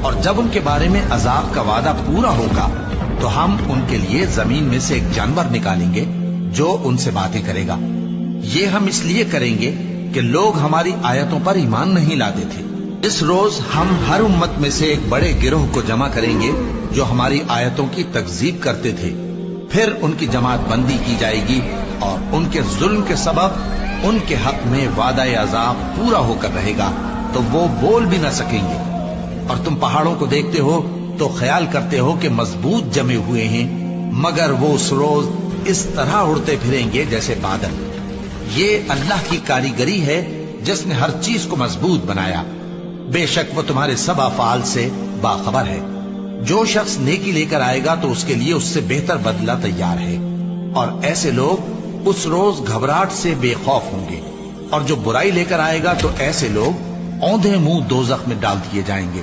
اور جب ان کے بارے میں عذاب کا وعدہ پورا ہوگا تو ہم ان کے لیے زمین میں سے ایک جانور نکالیں گے جو ان سے باتیں کرے گا۔ یہ ہم اس لیے کریں گے کہ لوگ ہماری آیتوں پر ایمان نہیں لاتے تھے۔ اس روز ہم ہر امت میں سے ایک بڑے گروہ کو جمع کریں گے جو ہماری آیتوں کی تکذیب کرتے تھے، پھر ان کی جماعت بندی کی جائے گی اور ان کے ظلم کے سبب ان کے حق میں وعدہ عذاب پورا ہو کر رہے گا تو وہ بول بھی نہ سکیں گے۔ اور تم پہاڑوں کو دیکھتے ہو تو خیال کرتے ہو کہ مضبوط جمے ہوئے ہیں، مگر وہ اس روز اس طرح اڑتے پھریں گے جیسے بادل۔ یہ اللہ کی کاریگری ہے جس نے ہر چیز کو مضبوط بنایا، بے شک وہ تمہارے سب افعال سے باخبر ہے۔ جو شخص نیکی لے کر آئے گا تو اس کے لیے اس سے بہتر بدلہ تیار ہے، اور ایسے لوگ اس روز گھبراہٹ سے بے خوف ہوں گے، اور جو برائی لے کر آئے گا تو ایسے لوگ اوندھے منہ دوزخ میں ڈال دیے جائیں گے۔